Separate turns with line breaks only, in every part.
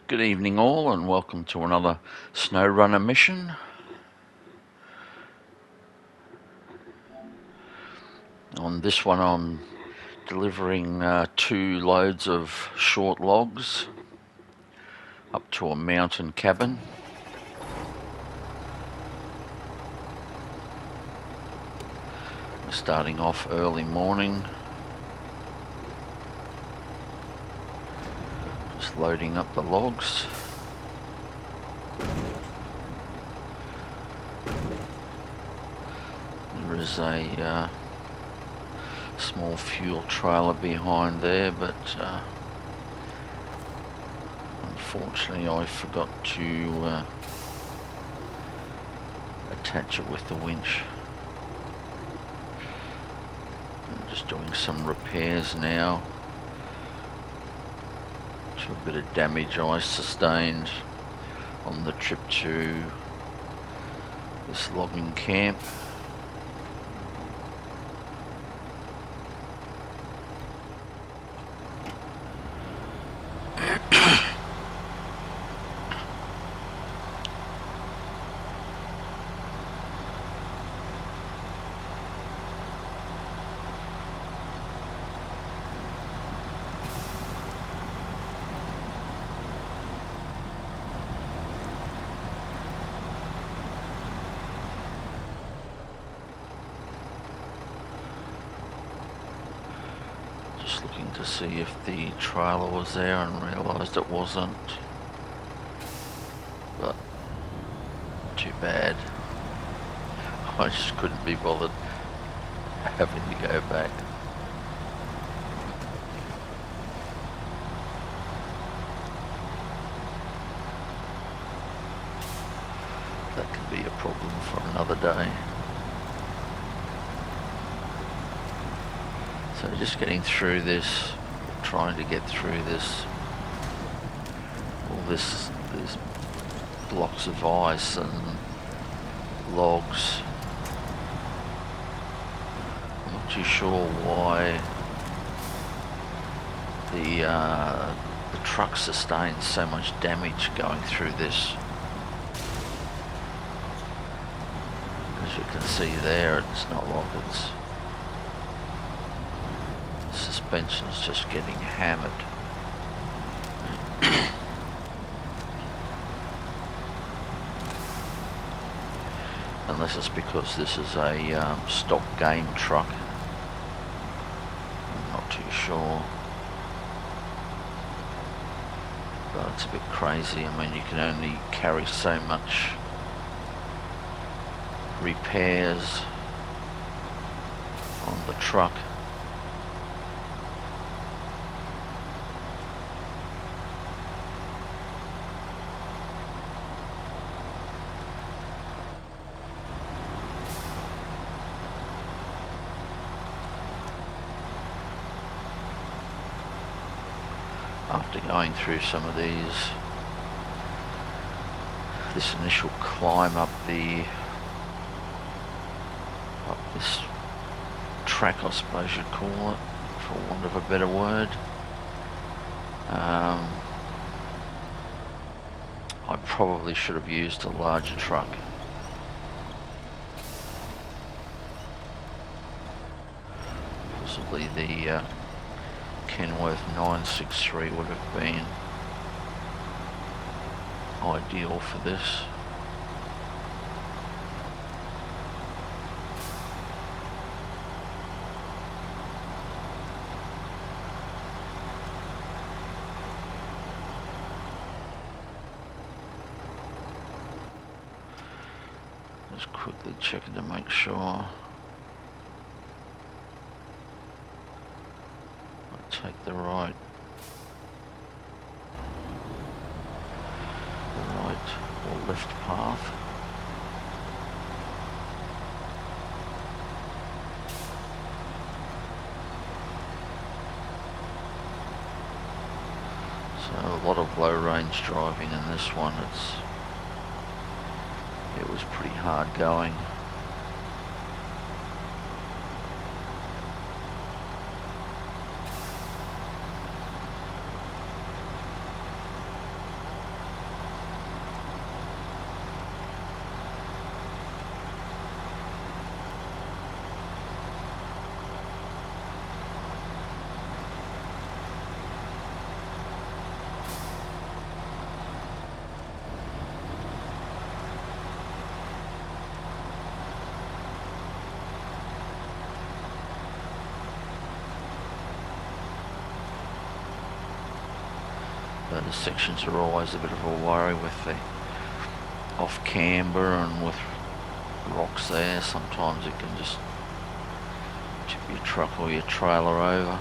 Good evening all and welcome to another SnowRunner mission. On this one I'm delivering 2 loads of short logs up to a mountain cabin. We're starting off early morning. Just loading up the logs. There is a small fuel trailer behind there, but unfortunately I forgot to attach it with the winch. I'm just doing some repairs now to a bit of damage I sustained on the trip to this logging camp. Just looking to see if the trailer was there and realised it wasn't, but too bad. I just couldn't be bothered having to go back. That could be a problem for another day. So just getting through this, trying to get through this, all these blocks of ice and logs. I'm not too sure why the truck sustained so much damage going through this. As you can see there, it's not like it's suspension's just getting hammered. Unless it's because this is a stock game truck. I'm not too sure. But it's a bit crazy. I mean, you can only carry so much repairs on the truck. After going through some of this initial climb up this track, I suppose you'd call it, for want of a better word, I probably should have used a larger truck. Possibly the Kenworth 963 would have been ideal for this. Just quickly checking to make sure. Take the right or left path. So a lot of low range driving in this one. It was pretty hard going. Those sections are always a bit of a worry with the off camber and with rocks there. Sometimes it can just tip your truck or your trailer over.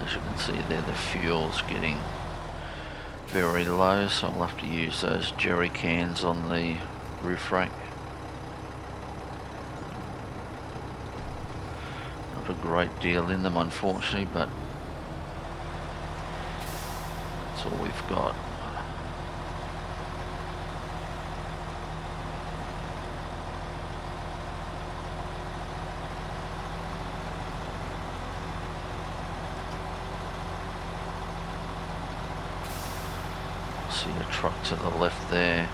As you can see there, the fuel's getting very low, so I'll have to use those jerry cans on the roof rack. Not a great deal in them, unfortunately, but that's all we've got. See a truck to the left there.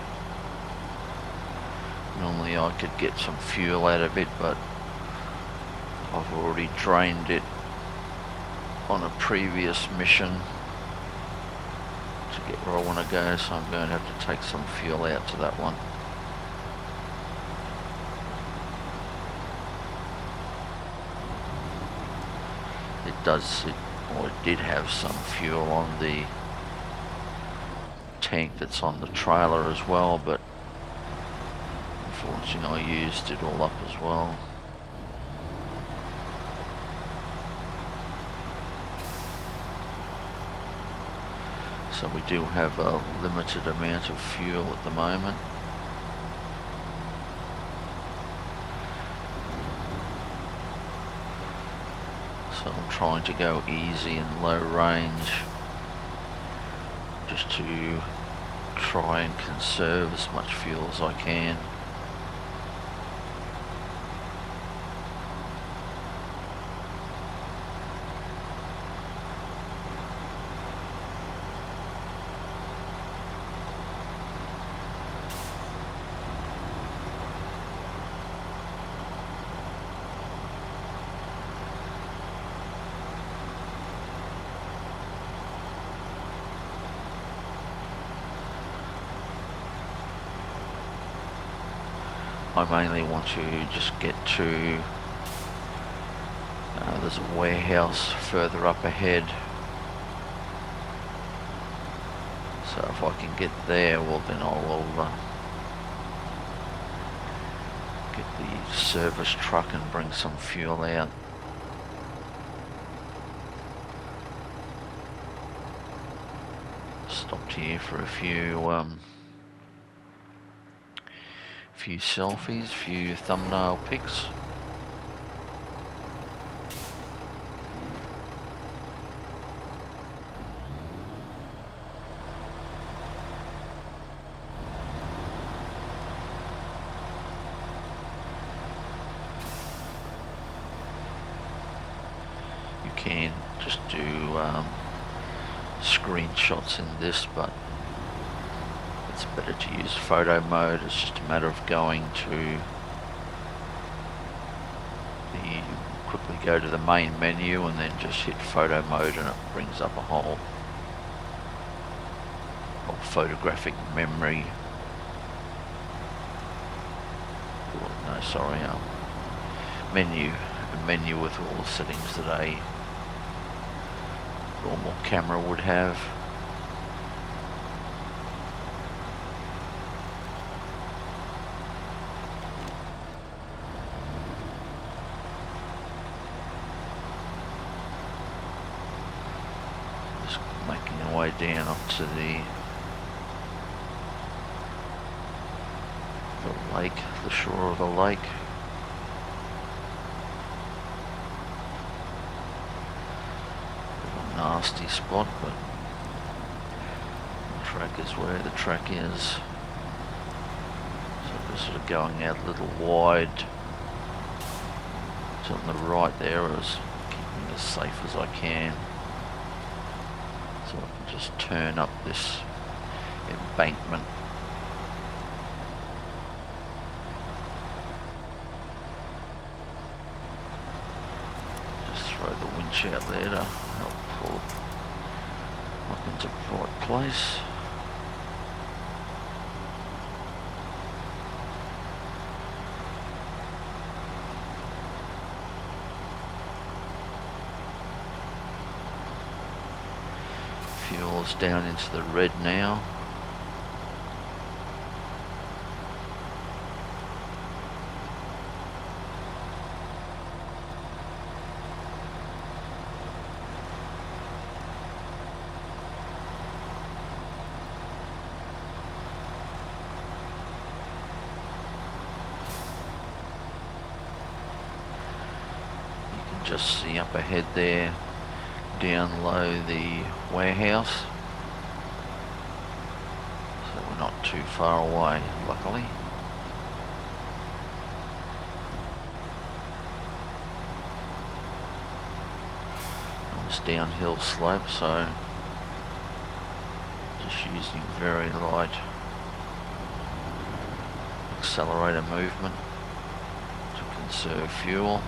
Normally I could get some fuel out of it, but I've already drained it on a previous mission to get where I want to go, so I'm going to have to take some fuel out to that one. It did have some fuel on the tank that's on the trailer as well, but unfortunately I used it all up as well. So we do have a limited amount of fuel at the moment. So I'm trying to go easy and low range, just to try and conserve as much fuel as I can. I mainly want to just get to, there's a warehouse further up ahead, so if I can get there, well then I'll get the service truck and bring some fuel out. Stopped here for a few selfies, few thumbnail pics. You can just do screenshots in this, but it's better to use photo mode. It's just a matter of going to quickly go to the main menu and then just hit photo mode, and it brings up a whole photographic memory. No, sorry, menu with all the settings that a normal camera would have. Making our way down onto the lake, the shore of the lake. A nasty spot, but the track is where the track is. So we're sort of going out a little wide. It's on the right there, as keeping as safe as I can. So I can just turn up this embankment. Just throw the winch out there to help pull up into the right place. Fuel's down into the red now. You can just see up ahead there, down low, the warehouse. So we're not too far away, luckily. It's downhill slope, so just using very light accelerator movement to conserve fuel.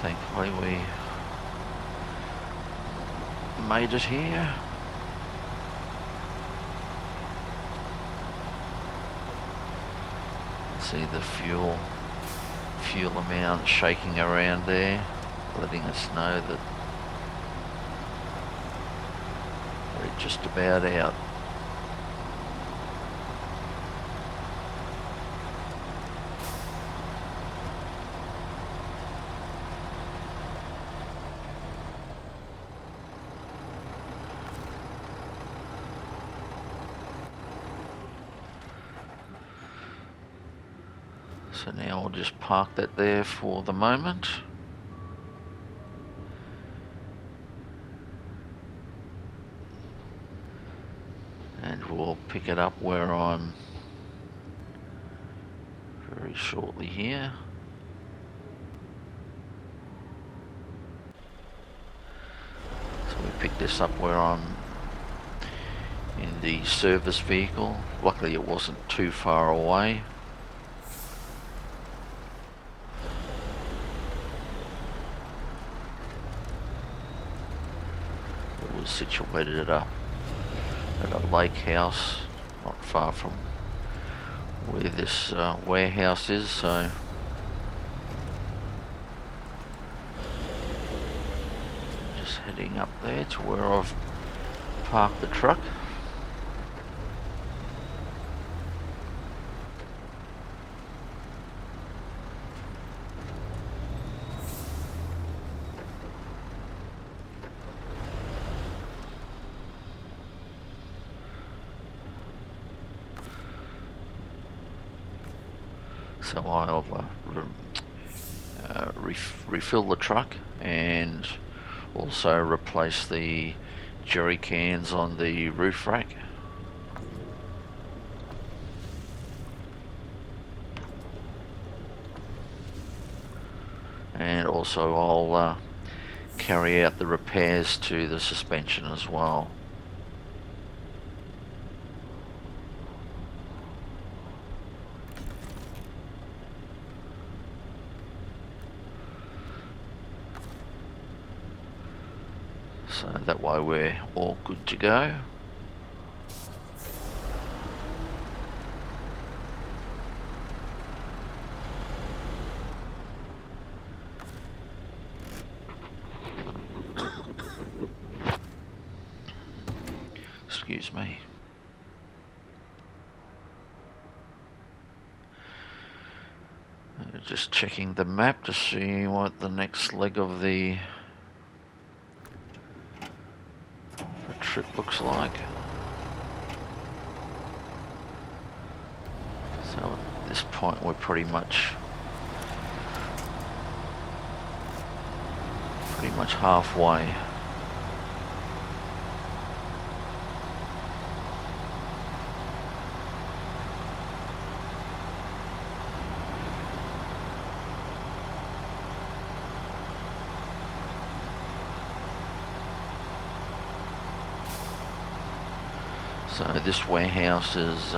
Thankfully we made it here. See the fuel amount shaking around there, letting us know that we're just about out. So now I'll just park that there for the moment. And we'll pick it up where I'm very shortly here. So we picked this up where I'm in the service vehicle. Luckily it wasn't too far away. Situated at a lake house not far from where this warehouse is, so just heading up there to where I've parked the truck. So I'll refill the truck and also replace the jerry cans on the roof rack. And also I'll carry out the repairs to the suspension as well. So that way we're all good to go. Excuse me. Just checking the map to see what the next leg of the trip looks like. So at this point we're pretty much halfway. So this warehouse is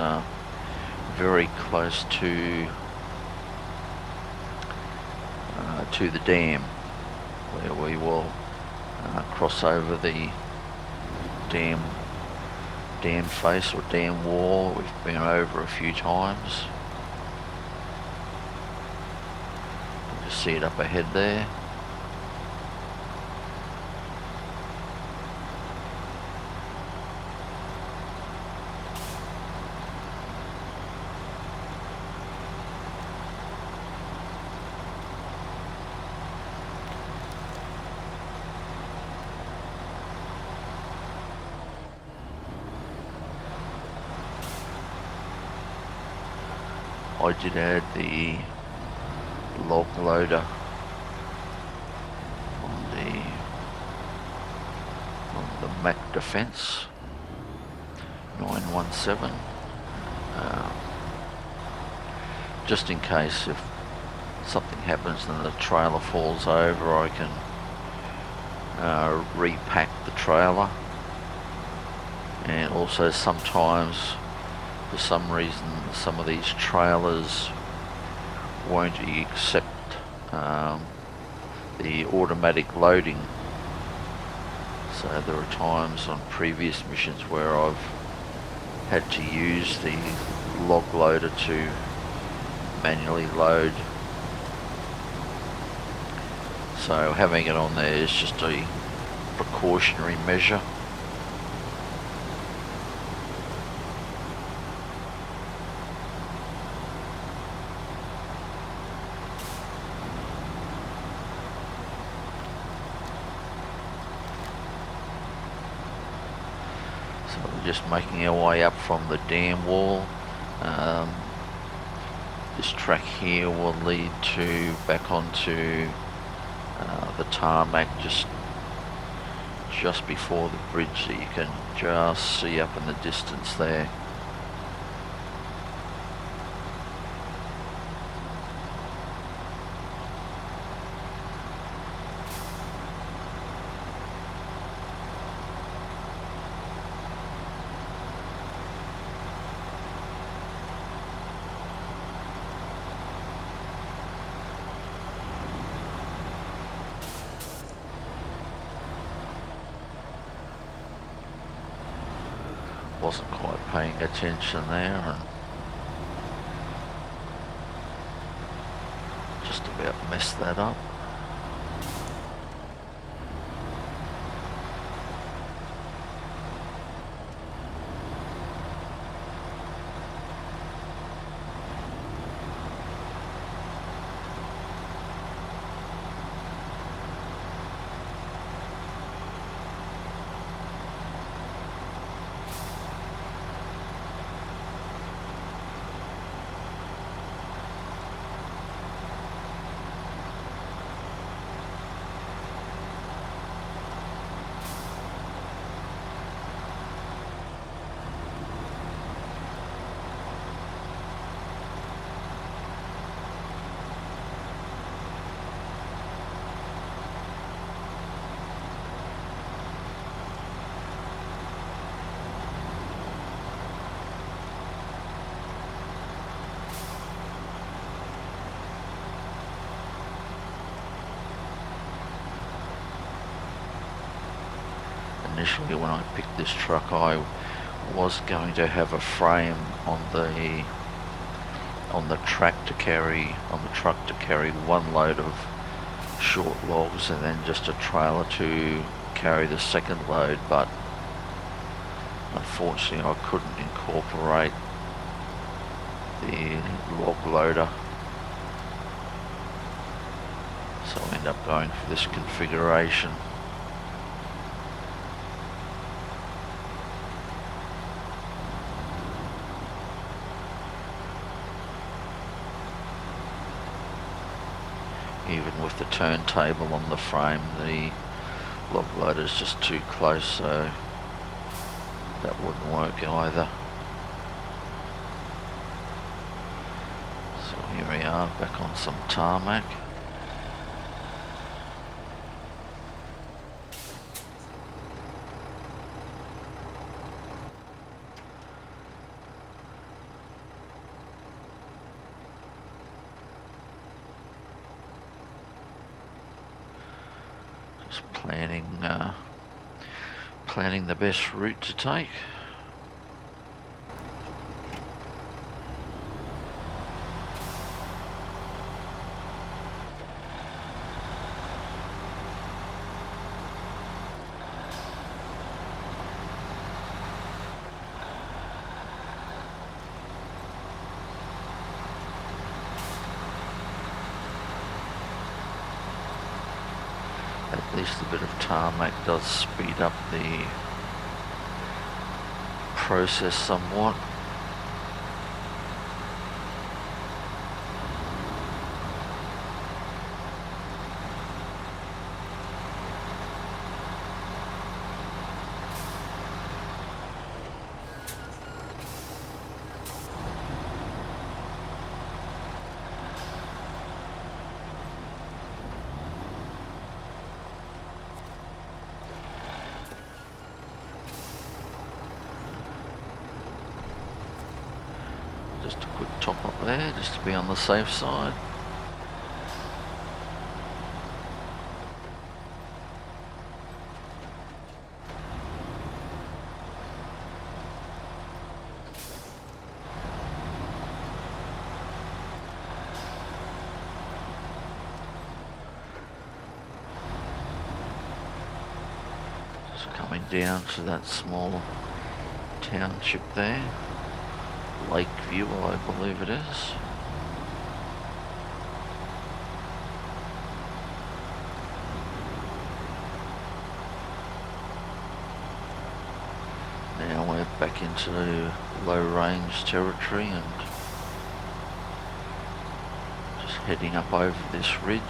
very close to the dam, where we will cross over the dam face or dam wall. We've been over a few times. You can just see it up ahead there. I did add the log loader on the Mack Defence 917, just in case if something happens and the trailer falls over, I can repack the trailer. And also sometimes, for some reason, some of these trailers won't accept the automatic loading. So there are times on previous missions where I've had to use the log loader to manually load. So having it on there is just a precautionary measure. Just making our way up from the dam wall. This track here will lead back onto the tarmac just before the bridge that you can just see up in the distance there. Wasn't quite paying attention there and just about messed that up. Initially, when I picked this truck, I was going to have a frame on the truck to carry one load of short logs and then just a trailer to carry the second load, but unfortunately I couldn't incorporate the log loader, so I ended up going for this configuration. even with the turntable on the frame, the log loader's just too close, so that wouldn't work either. So here we are, back on some tarmac. Just planning the best route to take. At least a bit of tarmac does speed up the process somewhat. Just a quick top up there, just to be on the safe side. Just coming down to that small township there. Lakeview, I believe it is. Now we're back into low range territory and just heading up over this ridge.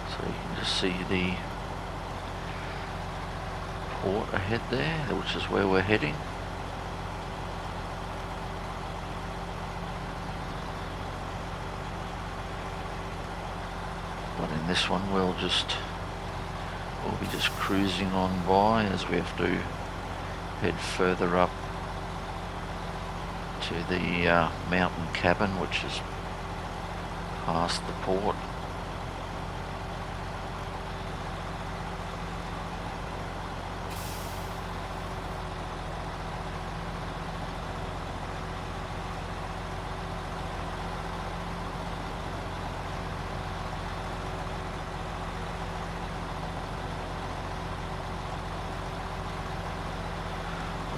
So you can just see the port ahead there, which is where we're heading. But in this one we'll be just cruising on by, as we have to head further up to the mountain cabin, which is past the port.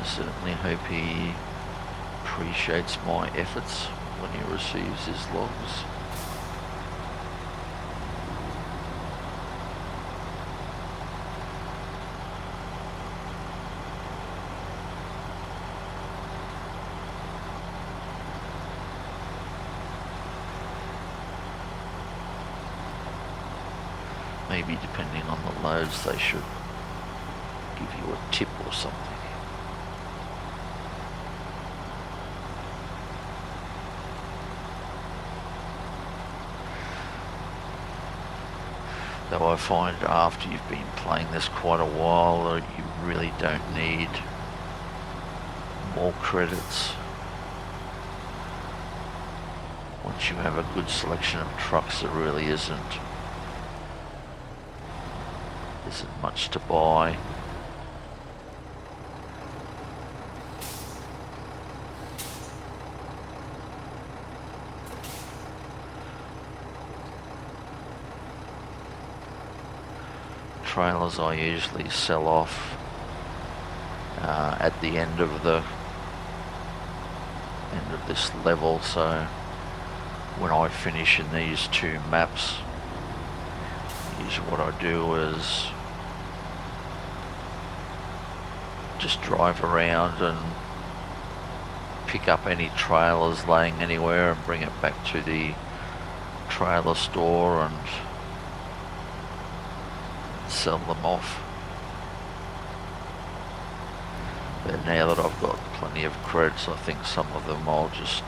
I certainly hope he appreciates my efforts when he receives his logs. Maybe depending on the loads they should give you a tip or something. Though I find after you've been playing this quite a while, you really don't need more credits. Once you have a good selection of trucks, there really isn't much to buy. trailers I usually sell off at the end of this level, so when I finish in these 2 maps, usually what I do is just drive around and pick up any trailers laying anywhere and bring it back to the trailer store and sell them off. But now that I've got plenty of credits, I think some of them I'll just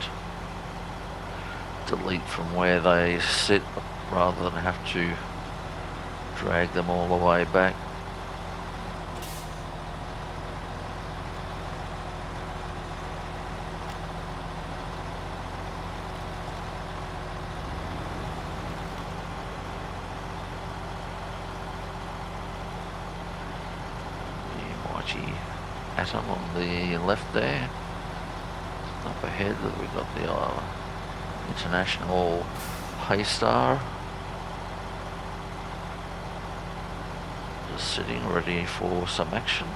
delete from where they sit rather than have to drag them all the way back. Atom on the left there. Up ahead we've got the International Haystar just sitting ready for some action.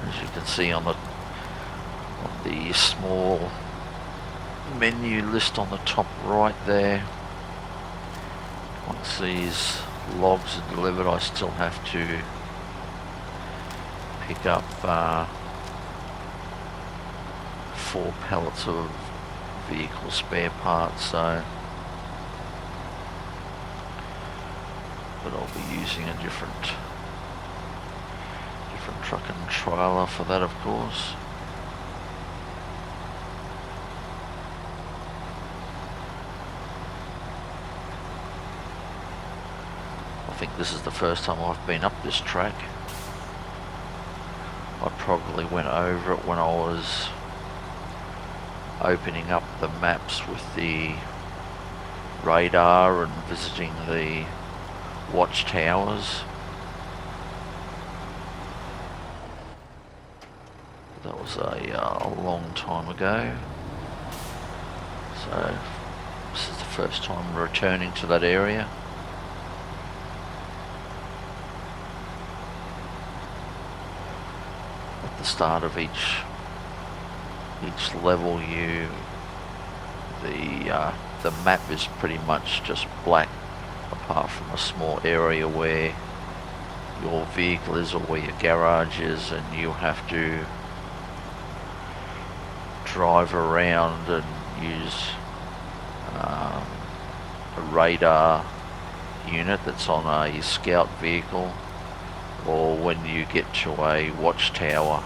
As you can see on the small menu list on the top right there, once these logs are delivered, I still have to pick up 4 pallets of vehicle spare parts, but I'll be using a different truck and trailer for that, of course. I think this is the first time I've been up this track. I probably went over it when I was opening up the maps with the radar and visiting the watchtowers. That was a long time ago. So this is the first time returning to that area. Start of each level, the map is pretty much just black, apart from a small area where your vehicle is or where your garage is, and you have to drive around and use a radar unit that's on a scout vehicle, or when you get to a watchtower,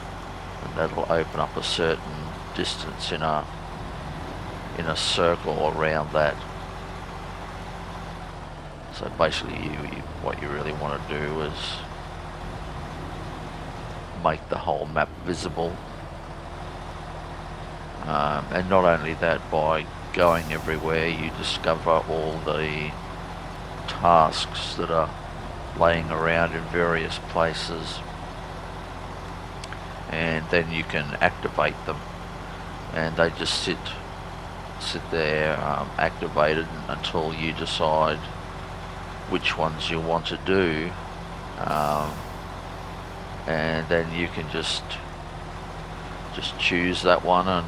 and that'll open up a certain distance in a circle around that. So basically what you really want to do is make the whole map visible, and not only that, by going everywhere you discover all the tasks that are laying around in various places, and then you can activate them, and they just sit there activated until you decide which ones you want to do, and then you can just choose that one and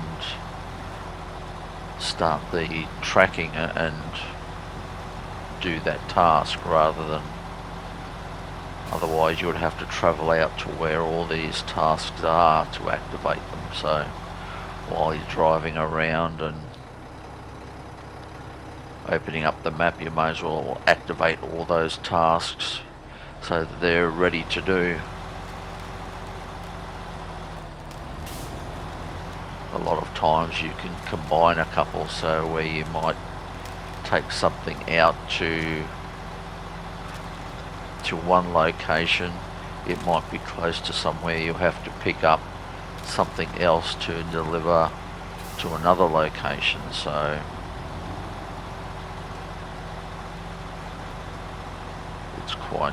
start the tracking and do that task, rather than otherwise you would have to travel out to where all these tasks are to activate them. So while you're driving around and opening up the map, you may as well activate all those tasks so that they're ready to do. A lot of times you can combine a couple, so where you might take something out to one location, it might be close to somewhere you have to pick up something else to deliver to another location. So it's quite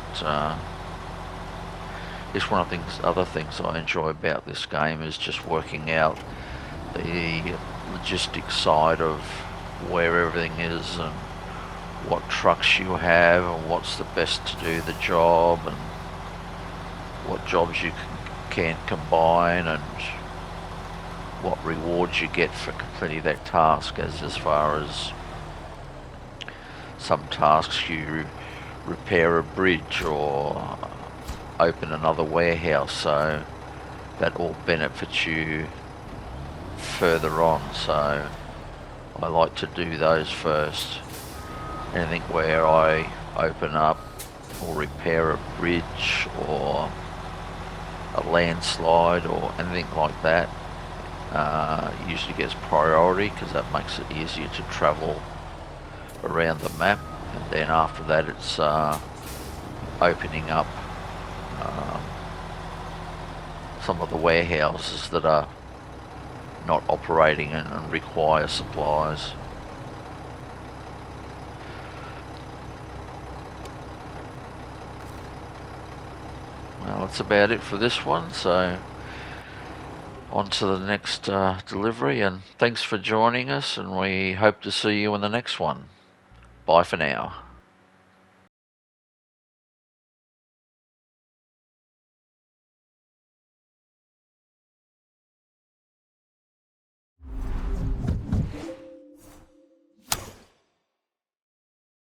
it's one of the other things I enjoy about this game, is just working out the logistics side of where everything is and what trucks you have and what's the best to do the job and what jobs you can combine and what rewards you get for completing that task, as far as some tasks you repair a bridge or open another warehouse, so that all benefits you further on. So I like to do those first. Anything where I open up or repair a bridge or a landslide or anything like that usually gets priority, because that makes it easier to travel around the map. And then after that it's opening up some of the warehouses that are not operating and require supplies. Well, that's about it for this one, so on to the next delivery, and thanks for joining us, and we hope to see you in the next one. Bye for now.